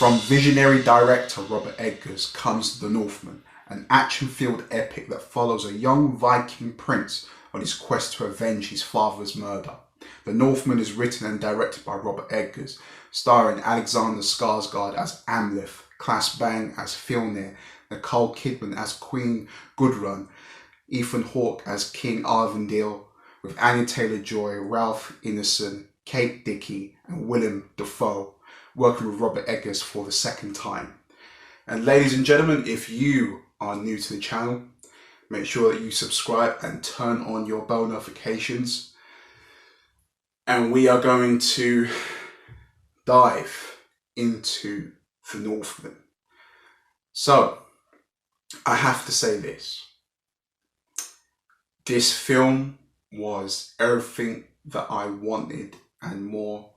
From visionary director Robert Eggers comes The Northman, an action-filled epic that follows a young Viking prince on his quest to avenge his father's murder. The Northman is written and directed by Robert Eggers, starring Alexander Skarsgård as Amleth, Claes Bang as Fjolnir, Nicole Kidman as Queen Gudrun, Ethan Hawke as King Arvindil, with Anya Taylor-Joy, Ralph Ineson, Kate Dickie and Willem Dafoe, working with Robert Eggers for the second time. And ladies and gentlemen, if you are new to the channel, make sure that you subscribe and turn on your bell notifications. And we are going to dive into The Northman. So, I have to say this. This film was everything that I wanted and more.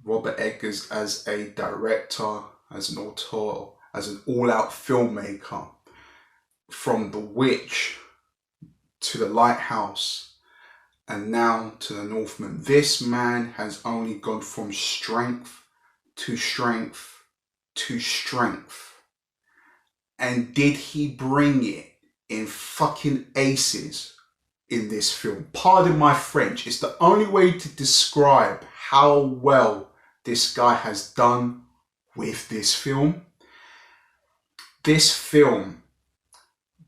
Robert Eggers as a director, as an auteur, as an all-out filmmaker, from The Witch to The Lighthouse and now to The Northman. This man has only gone from strength to strength to strength. And did he bring it in fucking aces in this film? Pardon my French, it's the only way to describe how well this guy has done with this film. This film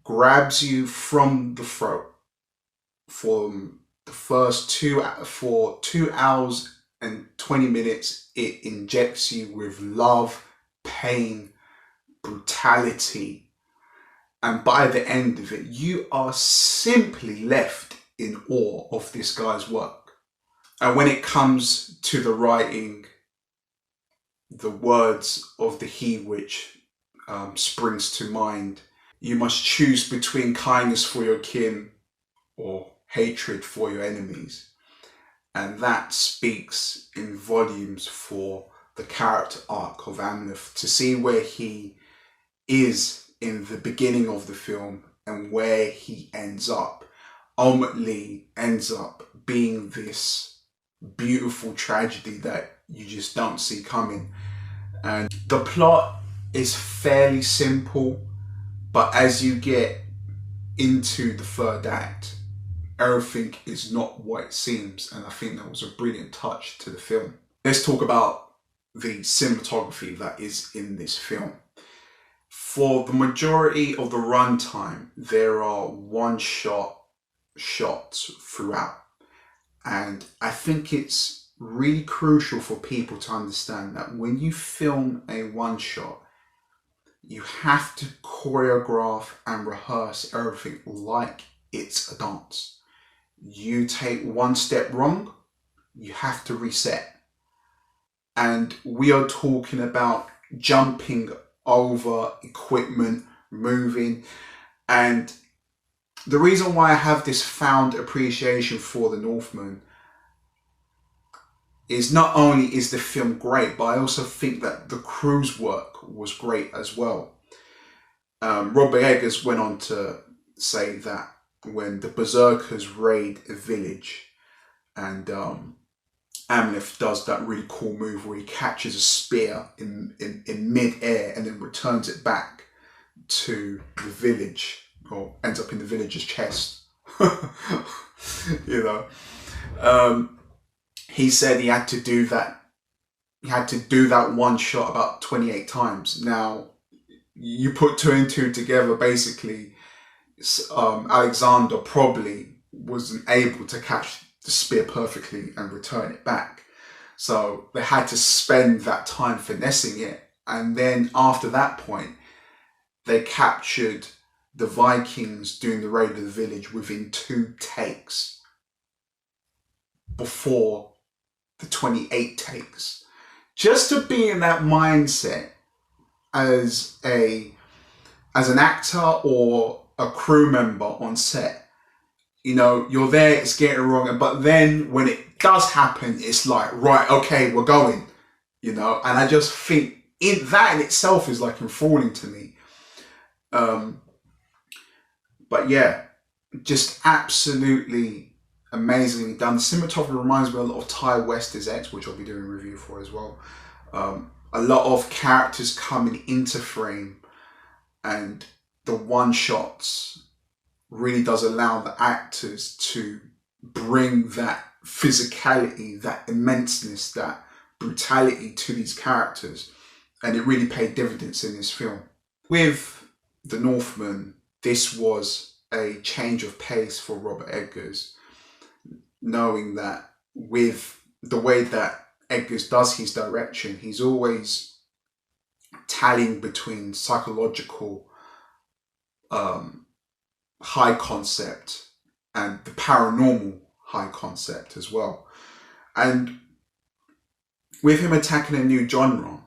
grabs you from the throat from the first 2 hours and 20 minutes. It injects you with love, pain, brutality, and by the end of it, you are simply left in awe of this guy's work. And when it comes to the writing, the words of the He Witch springs to mind. You must choose between kindness for your kin or hatred for your enemies. And that speaks in volumes for the character arc of Amleth. To see where he is in the beginning of the film and where he ultimately ends up being this beautiful tragedy that you just don't see coming. And the plot is fairly simple, but as you get into the third act, everything is not what it seems, and I think that was a brilliant touch to the film. Let's talk about the cinematography that is in this film. For the majority of the runtime, there are one-shot shots throughout. And I think it's really crucial for people to understand that when you film a one-shot, you have to choreograph and rehearse everything like it's a dance. You take one step wrong, you have to reset. And we are talking about jumping over equipment, moving. And the reason why I have this found appreciation for The Northman is not only is the film great, but I also think that the crew's work was great as well. Robert Eggers went on to say that when the Berserkers raid a village and Amleth does that really cool move where he catches a spear in mid-air and then returns it back to the village, or ends up in the villager's chest. You know, he said he had to do that. He had to do that one shot about 28 times. Now, you put 2 and 2 together. Basically, Alexander probably wasn't able to catch the spear perfectly and return it back. So they had to spend that time finessing it. And then after that point, they captured the Vikings doing the raid of the village within 2 takes before the 28 takes. Just to be in that mindset as an actor or a crew member on set. You know, you're there, it's getting wrong, but then when it does happen, it's like, right, okay, we're going, you know. And I just think that in itself is like enthralling to me. But yeah, just absolutely amazingly done. The cinematography reminds me a lot of Ty Wester's X, which I'll be doing a review for as well. a lot of characters coming into frame, and the one shots really does allow the actors to bring that physicality, that immenseness, that brutality to these characters, and it really paid dividends in this film. With The Northman, this was a change of pace for Robert Eggers, knowing that with the way that Eggers does his direction, he's always tallying between psychological high concept and the paranormal high concept as well. And with him attacking a new genre,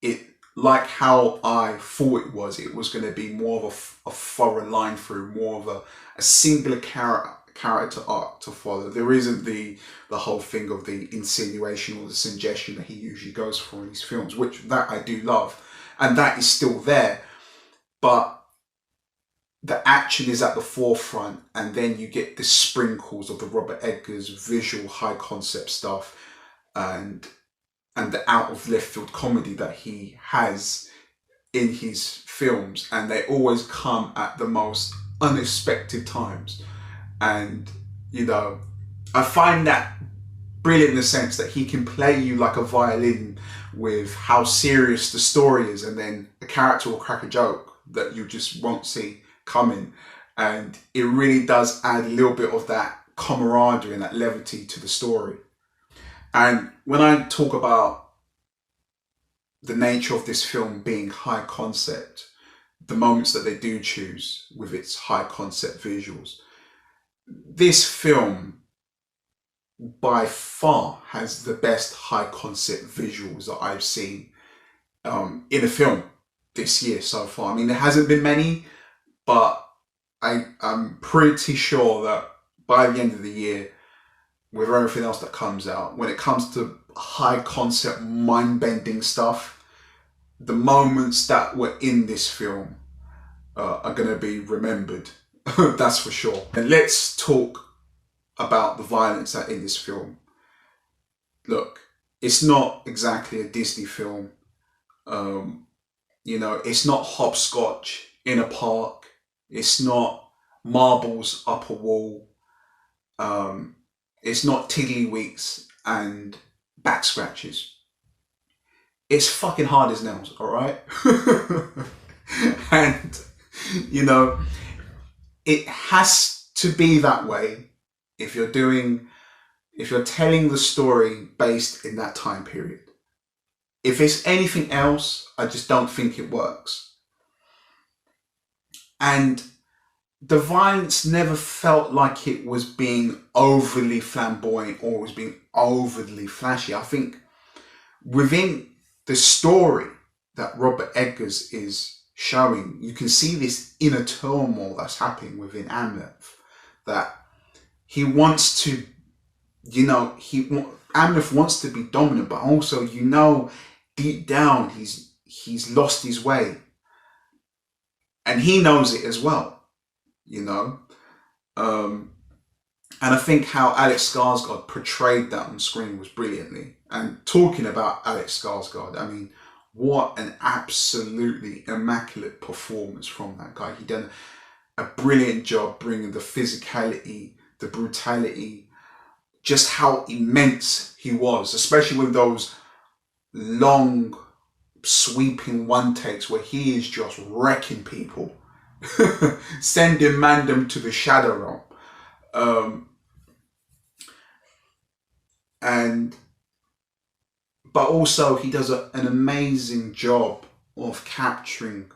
it, like how I thought it was going to be more of a foreign line through, more of a singular character arc to follow. There isn't the whole thing of the insinuation or the suggestion that he usually goes for in these films, which that I do love, and that is still there, but the action is at the forefront, and then you get the sprinkles of the Robert Eggers visual high concept stuff, and the out of left field comedy that he has in his films, and they always come at the most unexpected times. And you know, I find that brilliant in the sense that he can play you like a violin with how serious the story is, and then a character will crack a joke that you just won't see coming, and it really does add a little bit of that camaraderie and that levity to the story. And when I talk about the nature of this film being high concept, the moments that they do choose with its high concept visuals, this film by far has the best high concept visuals that I've seen in a film this year so far. I mean, there hasn't been many, but I'm pretty sure that by the end of the year, with everything else that comes out, when it comes to high concept, mind-bending stuff, the moments that were in this film are going to be remembered. That's for sure. And let's talk about the violence that in this film. Look, it's not exactly a Disney film. You know, it's not hopscotch in a park. It's not marbles up a wall. It's not tiddlywinks and back scratches. It's fucking hard as nails, all right? And, you know, it has to be that way if you're telling the story based in that time period. If it's anything else, I just don't think it works. And the violence never felt like it was being overly flamboyant or was being overly flashy. I think within the story that Robert Eggers is showing, you can see this inner turmoil that's happening within Amleth, that he wants to, you know, Amleth wants to be dominant, but also, you know, deep down he's lost his way, and he knows it as well. You know, and I think how Alex Skarsgård portrayed that on screen was brilliantly. And talking about Alex Skarsgård, I mean, what an absolutely immaculate performance from that guy. He done a brilliant job bringing the physicality, the brutality, just how immense he was, especially with those long sweeping one takes where he is just wrecking people. Sending Mandem to the shadow realm, but also he does an amazing job of capturing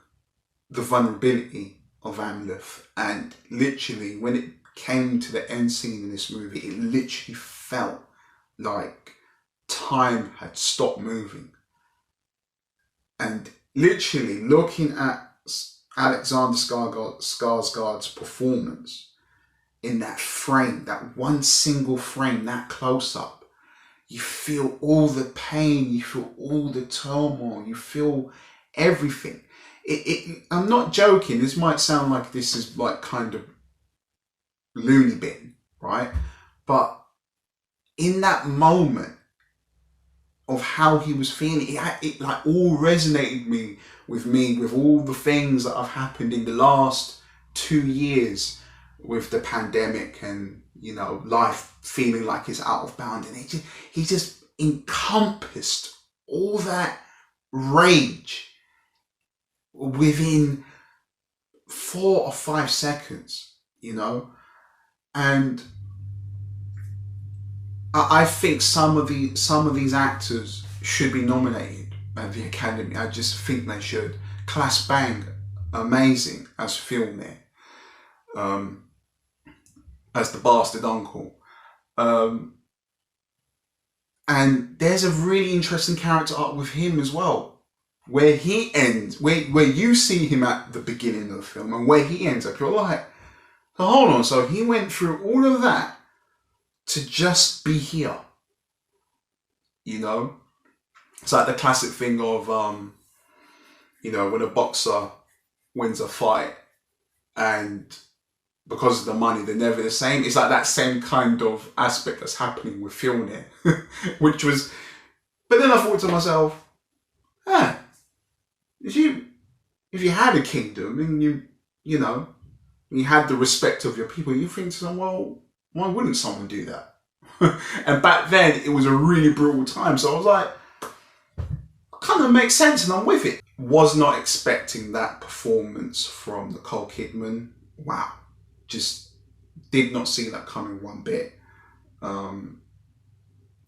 the vulnerability of Amleth. And literally, when it came to the end scene in this movie, it literally felt like time had stopped moving. And literally looking at Alexander Skarsgård's performance in that frame, that one single frame, that close up, you feel all the pain, you feel all the turmoil, you feel everything. I'm not joking. This might sound like this is like kind of loony bin, right? But in that moment, of how he was feeling. It like all resonated with me with all the things that have happened in the last 2 years with the pandemic, and life feeling like it's out of bound, and he just encompassed all that rage within 4 or 5 seconds, and I think some of these actors should be nominated at the Academy. I just think they should. Class Bang, amazing as Filner, as the bastard uncle, and there's a really interesting character arc with him as well, where he ends, where you see him at the beginning of the film, and where he ends up. You're like, oh, hold on, so he went through all of that to just be here, It's like the classic thing of, when a boxer wins a fight and because of the money, they're never the same. It's like that same kind of aspect that's happening with Filner, but then I thought to myself, if you had a kingdom and you had the respect of your people, you think to them, well, why wouldn't someone do that? And back then, it was a really brutal time. So I was like, kind of makes sense, and I'm with it. Was not expecting that performance from Nicole Kidman. Wow. Just did not see that coming one bit. And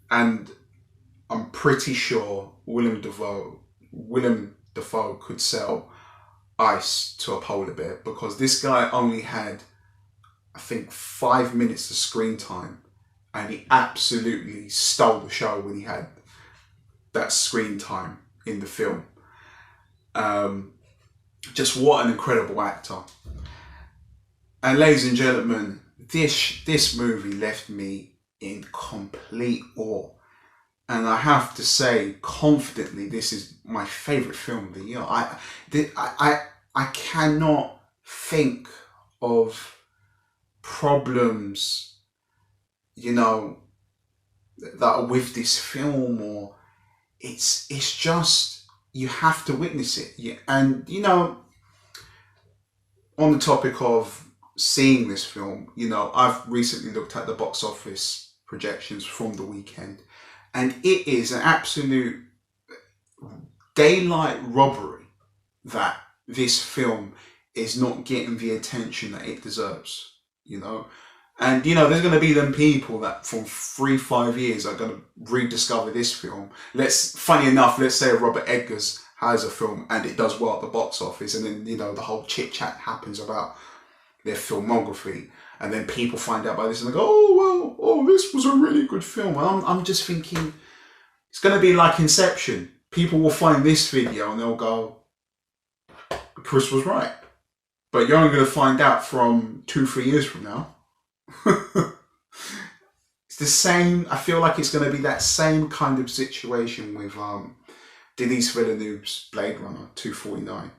I'm pretty sure Willem Dafoe could sell ice to a polar bear, because this guy only had, I think, 5 minutes of screen time, and he absolutely stole the show when he had that screen time in the film. Just what an incredible actor. And ladies and gentlemen, this movie left me in complete awe. And I have to say confidently, this is my favourite film of the year. I cannot think of problems, that are with this film, or it's just, you have to witness it. Yeah. And on the topic of seeing this film, I've recently looked at the box office projections from the weekend, and it is an absolute daylight robbery that this film is not getting the attention that it deserves, And, there's going to be them people that from 3-5 years are going to rediscover this film. Funny enough, let's say Robert Eggers has a film and it does well at the box office, and then, the whole chit chat happens about their filmography, and then people find out about this and they go, this was a really good film. And I'm just thinking, it's going to be like Inception. People will find this video and they'll go, Chris was right. But you're only going to find out from 2-3 years from now. It's the same. I feel like it's going to be that same kind of situation with Denis Villeneuve's Blade Runner 2049.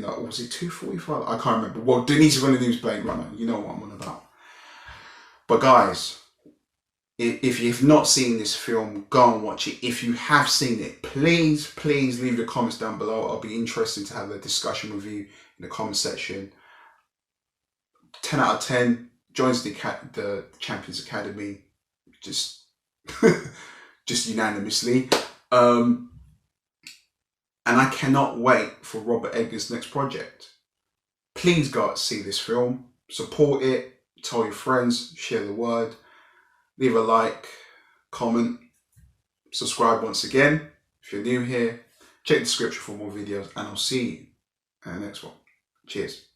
Or was it 245? I can't remember. Well, Denis Villeneuve's Blade Runner. You know what I'm on about. But guys, if you've not seen this film, go and watch it. If you have seen it, please leave your comments down below. I'll be interested to have a discussion with you in the comment section. 10 out of 10, joins the Champions Academy, just unanimously. And I cannot wait for Robert Eggers' next project. Please go out see this film, support it, tell your friends, share the word, leave a like, comment, subscribe once again. If you're new here, check the description for more videos, and I'll see you in the next one. Cheers.